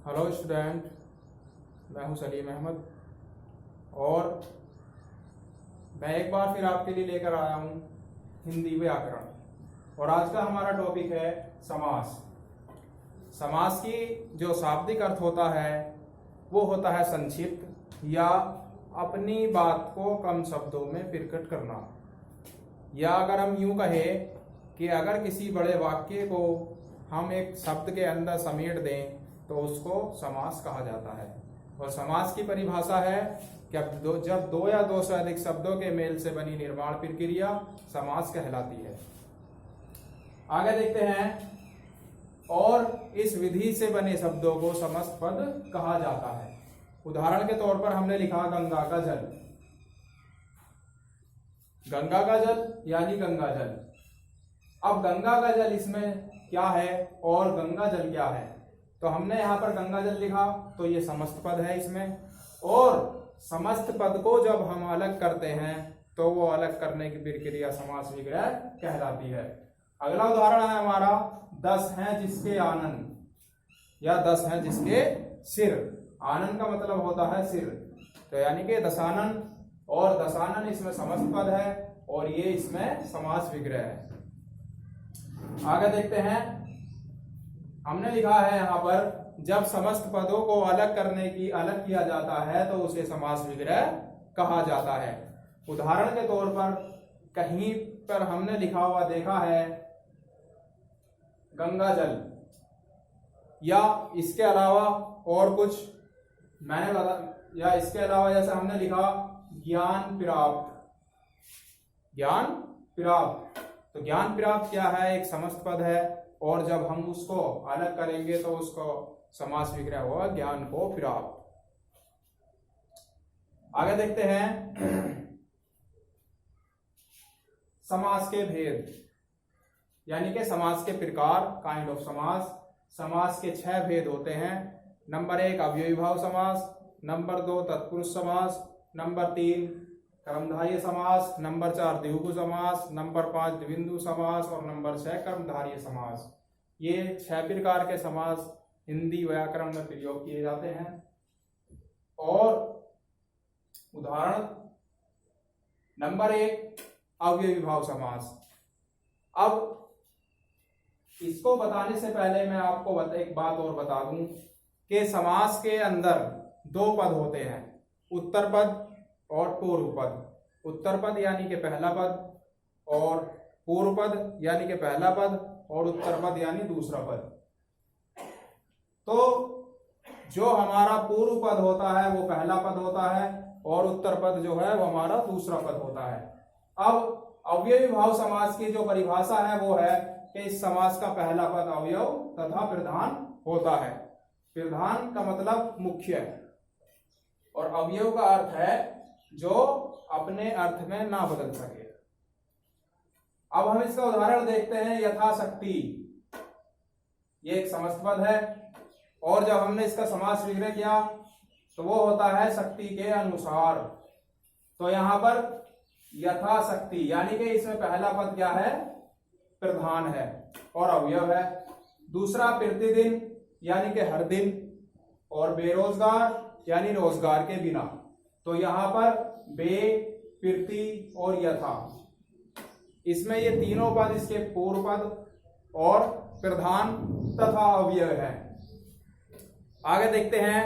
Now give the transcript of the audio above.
Hello student, मैं हूं सलीम अहमद और मैं एक बार फिर आपके लिए लेकर आया हूं हिंदी व्याकरण। और आज का हमारा टॉपिक है समास। समास की जो शाब्दिक अर्थ होता है वो होता है संक्षिप्त या अपनी बात को कम शब्दों में प्रकट करना, या अगर हम यूं कहें कि अगर किसी बड़े वाक्य को हम एक शब्द के अंदर समेट दें तो उसको समास कहा जाता है। और समास की परिभाषा है कि जब दो या दो से अधिक शब्दों के मेल से बनी निर्माण प्रक्रिया समास कहलाती है। आगे देखते हैं। और इस विधि से बने शब्दों को समस्त पद कहा जाता है। उदाहरण के तौर पर हमने लिखा गंगा का जल। गंगा का जल यानी गंगा जल। अब गंगा का जल इसमें क्या है और गंगा जल क्या है, तो हमने यहाँ पर गंगा जल लिखा तो ये समस्त पद है इसमें। और समस्त पद को जब हम अलग करते हैं तो वो अलग करने की प्रक्रिया समास विग्रह कहलाती है। अगला उदाहरण है हमारा 10 हैं जिसके आनन या 10 हैं जिसके सिर। आनन का मतलब होता है सिर, तो यानी कि दशानन, और दशानन इसमें समस्त पद है और ये इसमें समास विग्रह है। आगे देखते हैं। हमने लिखा है यहाँ पर जब समस्त पदों को अलग किया जाता है तो उसे समास विग्रह कहा जाता है। उदाहरण के तौर पर कहीं पर हमने लिखा हुआ देखा है गंगा जल, या इसके अलावा और कुछ मैंने बता, या इसके अलावा जैसे हमने लिखा ज्ञान प्राप्त। ज्ञान प्राप्त, तो ज्ञान प्राप्त क्या है, एक समस्त पद है और जब हम उसको अलग करेंगे तो उसको समास विग्रह होगा ज्ञान को प्राप्त। आगे देखते हैं समास के भेद यानी कि समास के प्रकार, काइंड ऑफ समास। समास के 6 भेद होते हैं। नंबर 1 अव्ययी भाव समास, नंबर 2 तत्पुरुष समास, नंबर 3 कर्मधारय समास, नंबर 4 द्विगु समास, नंबर 5 द्विबिंदु समास और नंबर 6 कर्मधारय समास। ये 6 प्रकार के समास हिंदी व्याकरण में प्रयोग किए जाते हैं। और उदाहरण नंबर 1 अव्ययी भाव समास। अब इसको बताने से पहले मैं आपको एक बात और बता दूं कि समास के अंदर 2 पद होते हैं, उत्तर पद और पूर्व पद। उत्तर पद यानी कि पहला पद, और पूर्व पद यानी कि पहला पद, और उत्तर पद यानी दूसरा पद। तो जो हमारा पूर्व पद होता है वो पहला पद होता है और उत्तर पद जो है वो हमारा दूसरा पद होता है। अब अव्ययी भाव समास की जो परिभाषा है वो है कि इस समास का पहला पद अवयव तथा प्रधान होता है। प्रधान का मतलब मुख्य है और अवयव का अर्थ है जो अपने अर्थ में ना बदल सके। अब हम इसका उदाहरण देखते हैं। यथाशक्ति, ये एक समस्त पद है और जब हमने इसका समास विग्रह किया तो वो होता है शक्ति के अनुसार। तो यहां पर यथाशक्ति यानी कि इसमें पहला पद क्या है, प्रधान है और अवयव है। दूसरा प्रतिदिन यानी कि हर दिन, और बेरोजगार यानी रोजगार के बिना। तो यहां पर बे, प्रति और यथा, इसमें ये तीनों पद इसके पूर्व पद और प्रधान तथा अवयव है। आगे देखते हैं।